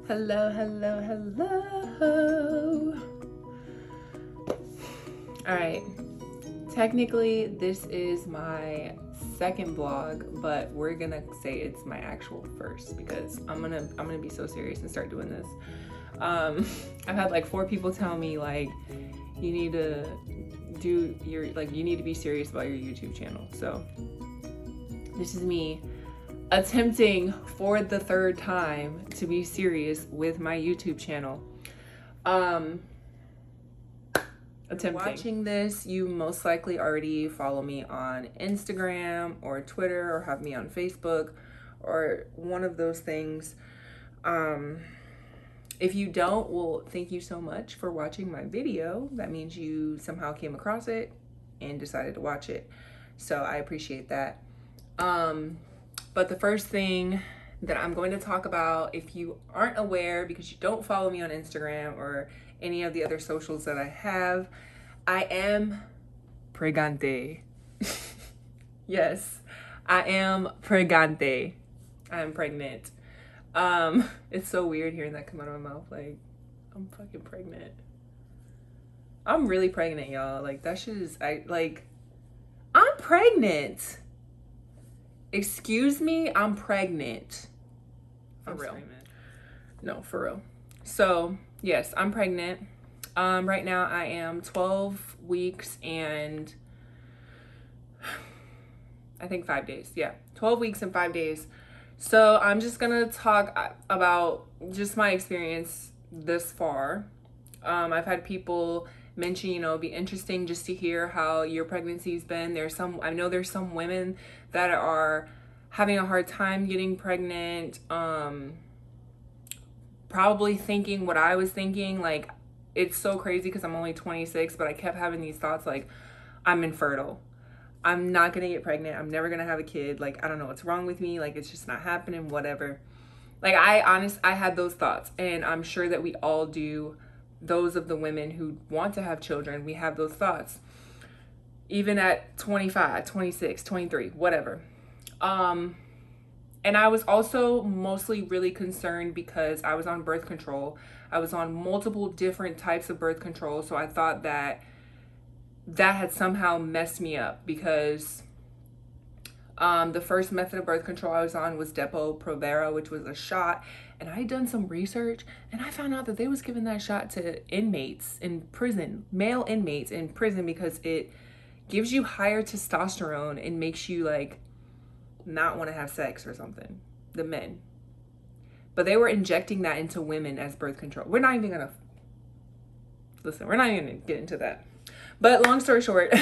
Hello, hello, hello. All right. Technically, this is my second vlog, but we're gonna say it's my actual first because I'm gonna be so serious and start doing this. I've had like 4 people tell me like you need to you need to be serious about your YouTube channel. So this is me attempting for the 3rd time to be serious with my YouTube channel. Attempting. Watching this, you most likely already follow me on Instagram or Twitter or have me on Facebook or one of those things. If you don't, well, thank you so much for watching my video. That means you somehow came across it and decided to watch it. So I appreciate that. But the first thing that I'm going to talk about, if you aren't aware because you don't follow me on Instagram or any of the other socials that I have, I am pregante. Yes, I am pregante. I am pregnant. It's so weird hearing that come out of my mouth. Like, I'm fucking pregnant. I'm really pregnant, y'all. Like, that shit is, I'm pregnant. Excuse me, I'm pregnant. For real. No, for real. So, yes, I'm pregnant. Right now I am 12 weeks and I think 5 days. Yeah, 12 weeks and 5 days. So I'm just gonna talk about just my experience this far. I've had people mention, it'd be interesting just to hear how your pregnancy's been. I know there's some women that are having a hard time getting pregnant, probably thinking what I was thinking. Like, it's so crazy because I'm only 26, but I kept having these thoughts like, I'm infertile. I'm not gonna get pregnant. I'm never gonna have a kid. Like, I don't know what's wrong with me. Like, it's just not happening, whatever. Like, I had those thoughts, and I'm sure that we all do. Those of the women who want to have children, we have those thoughts. Even at 25, 26, 23, whatever. And I was also mostly really concerned because I was on birth control. I was on multiple different types of birth control. So I thought that had somehow messed me up because the first method of birth control I was on was Depo-Provera, which was a shot. And I had done some research and I found out that they was giving that shot to inmates in prison, male inmates in prison, because it gives you higher testosterone and makes you like not want to have sex or something, the men. But they were injecting that into women as birth control. We're not even gonna get into that. But long story short,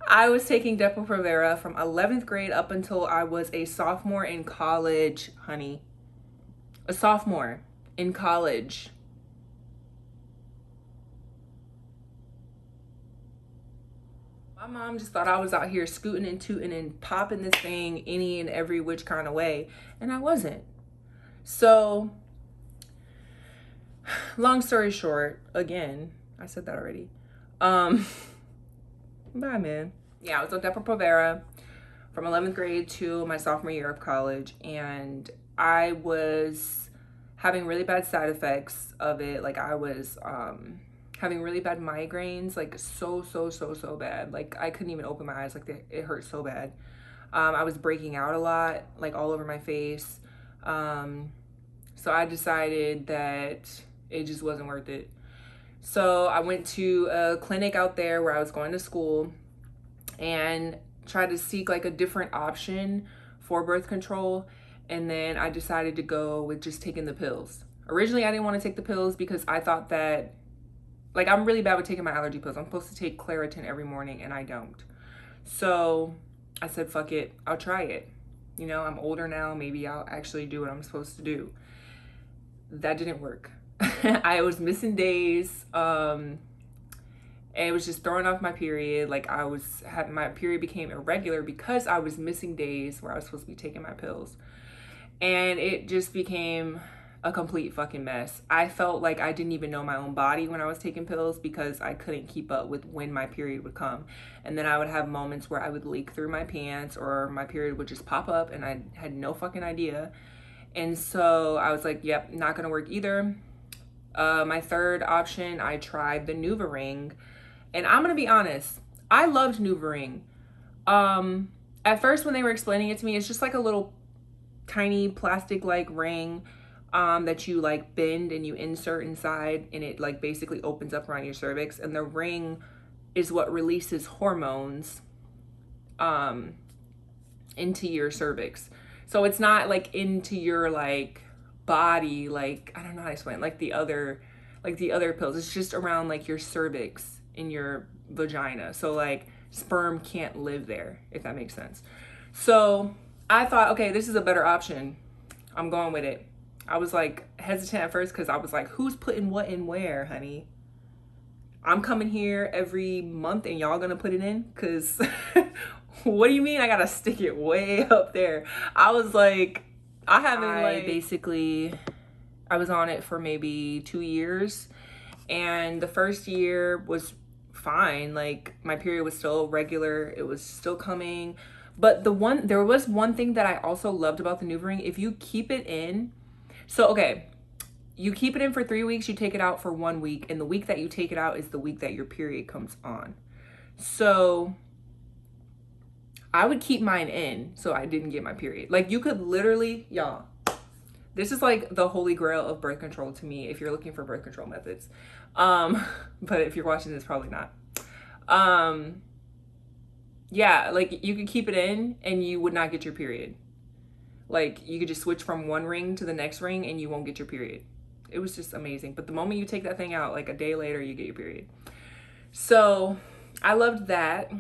I was taking Depo-Provera from 11th grade up until I was a sophomore in college, honey. A sophomore in college. My mom just thought I was out here scooting and tooting and popping this thing any and every which kind of way, and I wasn't. So, long story short, again, I said that already. Bye, man. Yeah, I was on Depo-Provera from 11th grade to my sophomore year of college, and I was having really bad side effects of it. Like, I was having really bad migraines, like so bad. Like, I couldn't even open my eyes. Like, it hurt so bad. I was breaking out a lot, like all over my face. So I decided that it just wasn't worth it. So I went to a clinic out there where I was going to school and tried to seek like a different option for birth control. And then I decided to go with just taking the pills. Originally, I didn't want to take the pills because I thought that, like, I'm really bad with taking my allergy pills. I'm supposed to take Claritin every morning and I don't. So I said, fuck it, I'll try it. I'm older now. Maybe I'll actually do what I'm supposed to do. That didn't work. I was missing days. And it was just throwing off my period. Like, my period became irregular because I was missing days where I was supposed to be taking my pills. And it just became a complete fucking mess. I felt like I didn't even know my own body when I was taking pills because I couldn't keep up with when my period would come. And then I would have moments where I would leak through my pants or my period would just pop up and I had no fucking idea. And so I was like, yep, not gonna work either. My third option, I tried the NuvaRing. And I'm gonna be honest, I loved NuvaRing. At first when they were explaining it to me, it's just like a little tiny plastic like ring that you like bend and you insert inside, and it like basically opens up around your cervix, and the ring is what releases hormones into your cervix. So it's not like into your like body, like I don't know how to explain it, like the other pills. It's just around like your cervix in your vagina. So like sperm can't live there, if that makes sense. So I thought, okay, this is a better option. I'm going with it. I was like hesitant at first because I was like, who's putting what in where, honey? I'm coming here every month and y'all gonna put it in? Because what do you mean I gotta stick it way up there? I was like, I was on it for maybe 2 years, and the first year was fine. Like my period was still regular, it was still coming. But there was one thing that I also loved about the NuvaRing. If you keep it in, so okay, you keep it in for 3 weeks, you take it out for 1 week, and the week that you take it out is the week that your period comes on. So I would keep mine in so I didn't get my period. Like you could literally, y'all, this is like the holy grail of birth control to me if you're looking for birth control methods. But if you're watching this, probably not. Yeah, like you could keep it in and you would not get your period. Like you could just switch from one ring to the next ring and you won't get your period. It was just amazing. But the moment you take that thing out, like a day later, you get your period. So I loved that.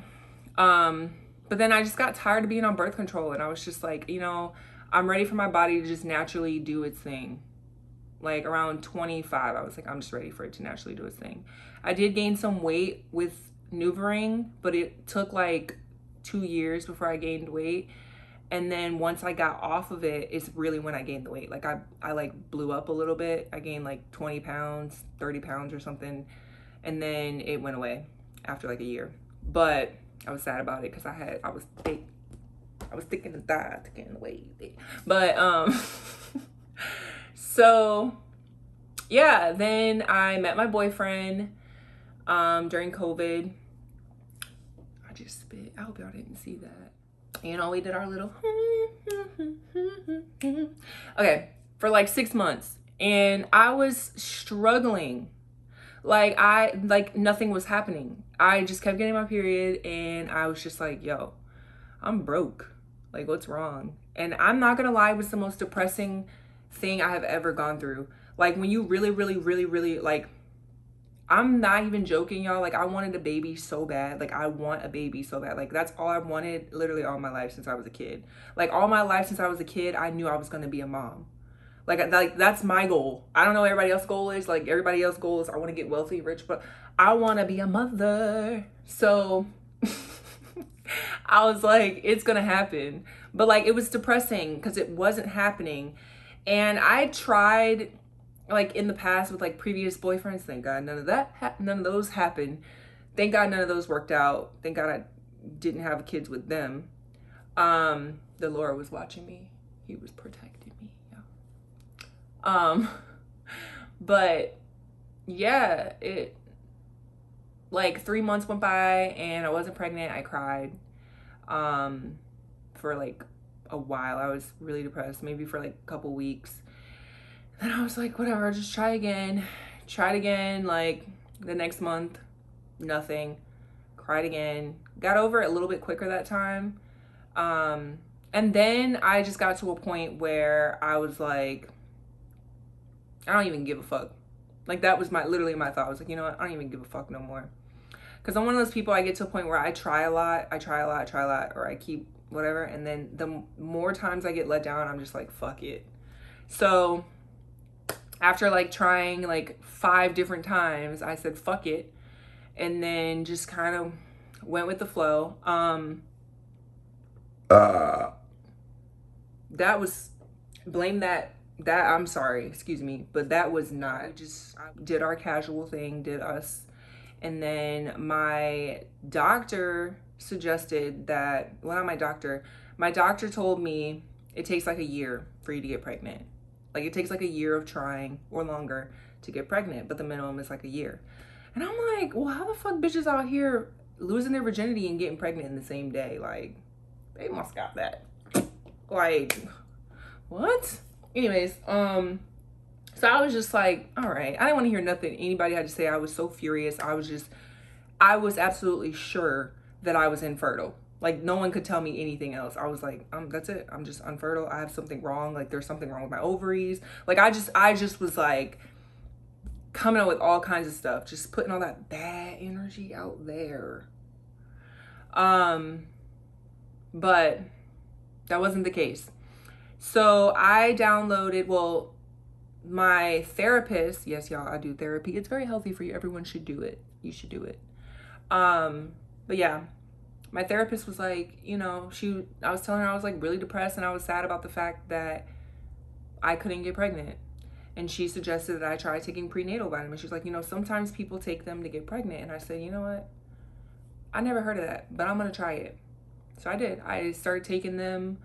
But then I just got tired of being on birth control, and I was just like, I'm ready for my body to just naturally do its thing. Like around 25, I was like, I'm just ready for it to naturally do its thing. I did gain some weight with NuvaRing, but it took like 2 years before I gained weight. And then once I got off of it, it's really when I gained the weight. Like I like blew up a little bit. I gained like 20 pounds, 30 pounds or something. And then it went away after like a year. But I was sad about it because I was thick. I was thick in the thigh to gain the weight. But so yeah, then I met my boyfriend during COVID. I just spit. I hope y'all didn't see that. We did our little okay for like 6 months, and I was struggling. Like nothing was happening. I just kept getting my period, and I was just like, yo, I'm broke. Like, what's wrong? And I'm not gonna lie, it was the most depressing thing I have ever gone through. Like when you really, really, really, really like, I'm not even joking, y'all. Like I wanted a baby so bad. Like I want a baby so bad. Like that's all I wanted literally all my life since I was a kid. Like all my life since I was a kid, I knew I was gonna be a mom. Like that's my goal. I don't know what everybody else's goal is. Like everybody else's goal is I want to get wealthy, rich, but I want to be a mother. So I was like, it's gonna happen. But like it was depressing because it wasn't happening. And I tried like in the past with like previous boyfriends. Thank God none of those happened. Thank God none of those worked out. Thank God I didn't have kids with them. The Lord was watching me. He was protecting me. Yeah. But yeah, it like 3 months went by and I wasn't pregnant. I cried for like a while. I was really depressed, maybe for like a couple weeks. Then I was like, whatever, just try again. Tried again, like the next month, nothing. Cried again. Got over it a little bit quicker that time. And then I just got to a point where I was like, I don't even give a fuck. Like that was literally my thought. I was like, you know what? I don't even give a fuck no more. Because I'm one of those people, I get to a point where I try a lot, or I keep whatever. And then the more times I get let down, I'm just like, fuck it. So after like trying like 5 different times, I said, fuck it. And then just kind of went with the flow. That was, blame that, I'm sorry, excuse me, but that was not, I did our casual thing, did us. And then my doctor suggested that, well, not my doctor told me it takes like a year for you to get pregnant. Like it takes like a year of trying or longer to get pregnant, but the minimum is like a year. And I'm like, well, how the fuck bitches out here losing their virginity and getting pregnant in the same day? Like, they must got that. Like, what? Anyways, so I was just like, all right. I didn't want to hear nothing anybody had to say. I was so furious. I was absolutely sure that I was infertile. Like no one could tell me anything else. I was like, that's it. I'm just unfertile. I have something wrong. Like there's something wrong with my ovaries. Like I just was like coming up with all kinds of stuff, just putting all that bad energy out there. But that wasn't the case. So I downloaded, well, my therapist, yes, y'all, I do therapy. It's very healthy for you. Everyone should do it. You should do it. But yeah, my therapist was like, you know, I was telling her I was like really depressed and I was sad about the fact that I couldn't get pregnant. And she suggested that I try taking prenatal vitamins. She's like, you know, sometimes people take them to get pregnant. And I said, you know what? I never heard of that, but I'm going to try it. So I did. I started taking them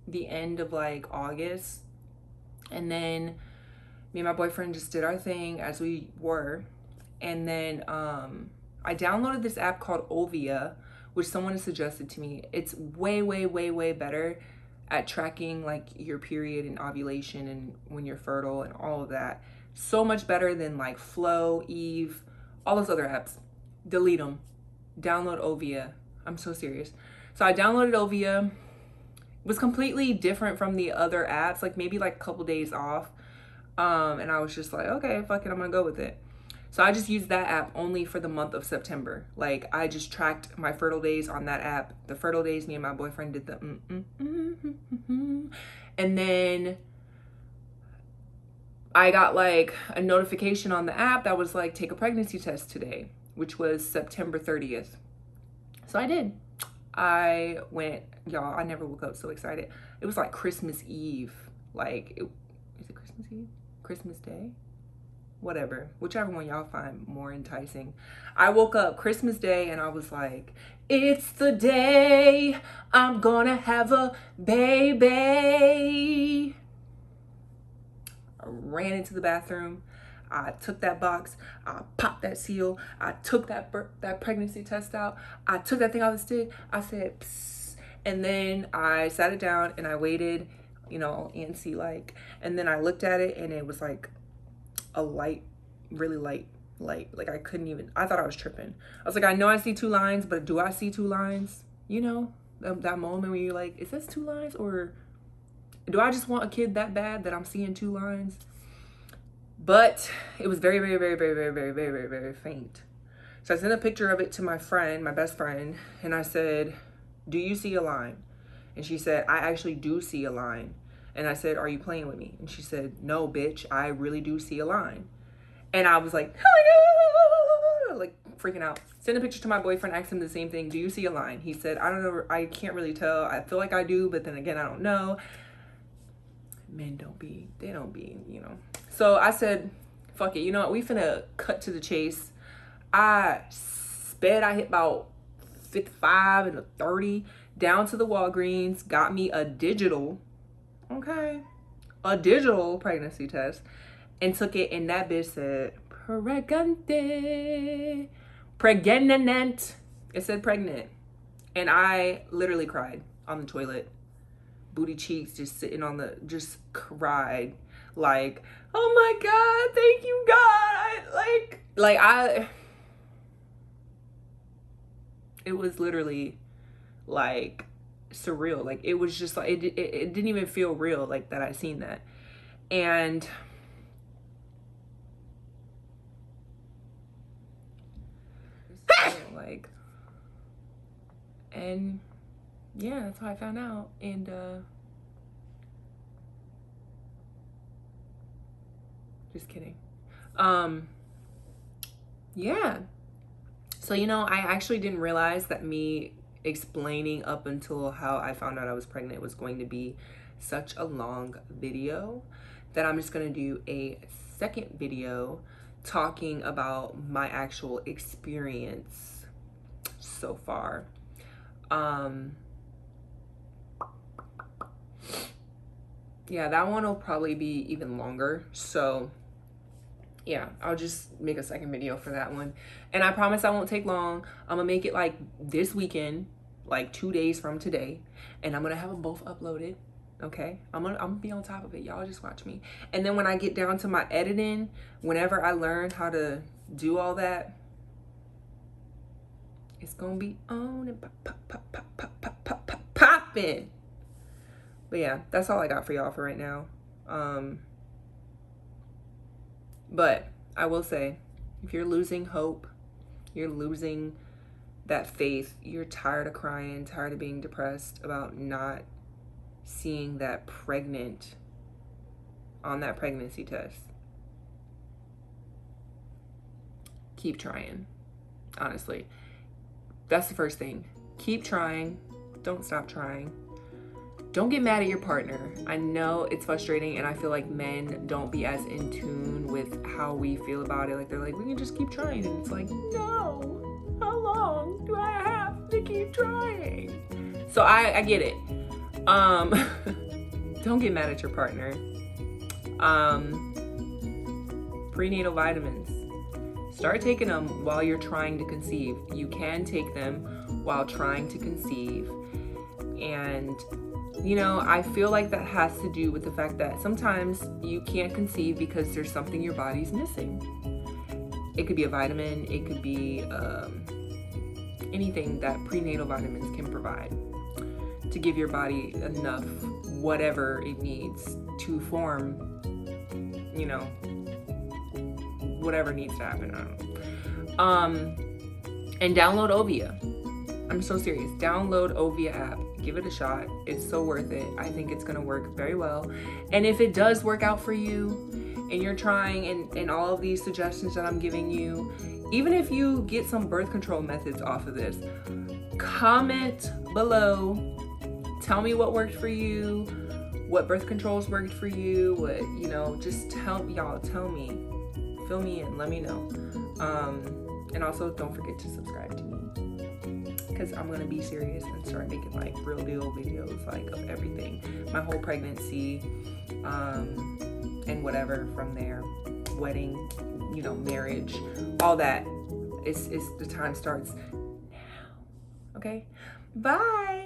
the end of like August. And then me and my boyfriend just did our thing as we were. And then I downloaded this app called Ovia, which someone has suggested to me. It's way, way, way, way better at tracking like your period and ovulation and when you're fertile and all of that. So much better than like Flow, Eve, all those other apps. Delete them. Download Ovia. I'm so serious. So I downloaded Ovia. It was completely different from the other apps, like maybe like a couple days off. And I was just like, okay, fuck it, I'm gonna go with it. So I just used that app only for the month of September. Like I just tracked my fertile days on that app. The fertile days, me and my boyfriend did the and then I got like a notification on the app that was like, take a pregnancy test today, which was September 30th. So I did. I went, y'all, I never woke up so excited. It was like Christmas Eve. Like, is it Christmas Eve? Christmas Day? Whatever, whichever one y'all find more enticing. I woke up Christmas Day and I was like, it's the day I'm gonna have a baby. I ran into the bathroom. I took that box. I popped that seal. I took that pregnancy test out. I took that thing out of the stick. I said, psst. And then I sat it down and I waited, you know, antsy like. And then I looked at it and it was like a light, really light. Like I couldn't even, I thought I was tripping. I was like, I know I see 2 lines, but do I see 2 lines? You know, that moment where you're like, is this 2 lines or do I just want a kid that bad that I'm seeing 2 lines? But it was very, very, very, very, very, very, very, very, very faint. So I sent a picture of it to my friend, my best friend, and I said, do you see a line? And she said, I actually do see a line. And I said, are you playing with me? And she said, no, bitch, I really do see a line. And I was like, oh my God, like freaking out. Sent a picture to my boyfriend, asked him the same thing. Do you see a line? He said, I don't know. I can't really tell. I feel like I do, but then again, I don't know. Men they don't be, you know. So I said, fuck it. You know what? We finna cut to the chase. I hit about 55 and a 30 down to the Walgreens, got me a digital pregnancy test and took it, and that bitch said pregnant. It said pregnant. And I literally cried on the toilet, booty cheeks, just sitting on just cried like, oh my God, thank you God. It was literally like surreal. Like it was just like it didn't even feel real like that I seen that. And like, and yeah, that's how I found out. And just kidding. Yeah. So, you know, I actually didn't realize that me explaining up until how I found out I was pregnant was going to be such a long video, that I'm just going to do a second video talking about my actual experience so far. yeah, that one will probably be even longer. So yeah, I'll just make a second video for that one. And I promise I won't take long. I'm gonna make it like this weekend, like 2 days from today. And I'm gonna have them both uploaded. Okay, I'm gonna be on top of it. Y'all just watch me. And then when I get down to my editing, whenever I learn how to do all that, it's gonna be on and popping. But yeah, that's all I got for y'all for right now. But I will say, if you're losing hope, you're losing that faith, you're tired of crying, tired of being depressed about not seeing that pregnant on that pregnancy test, keep trying. Honestly, that's the first thing. Keep trying. Don't stop trying. Don't get mad at your partner. I know it's frustrating, and I feel like men don't be as in tune with how we feel about it. Like, they're like, we can just keep trying. And it's like, no, how long do I have to keep trying? So I get it. Don't get mad at your partner. Prenatal vitamins. Start taking them while you're trying to conceive. You can take them while trying to conceive. And you know, I feel like that has to do with the fact that sometimes you can't conceive because there's something your body's missing. It could be a vitamin, it could be anything that prenatal vitamins can provide to give your body enough whatever it needs to form, you know, whatever needs to happen. I don't know. And download Ovia. I'm so serious. Download Ovia app. Give it a shot. It's so worth it. I think it's going to work very well. And if it does work out for you and you're trying and all of these suggestions that I'm giving you, even if you get some birth control methods off of this, comment below. Tell me what worked for you, what birth controls worked for you, what, you know, just tell me, fill me in, let me know. And also don't forget to subscribe to me, because I'm gonna be serious and start making like real deal videos like of everything, my whole pregnancy, and whatever from there, wedding, you know, marriage, all that. It's the time starts now. Okay, bye.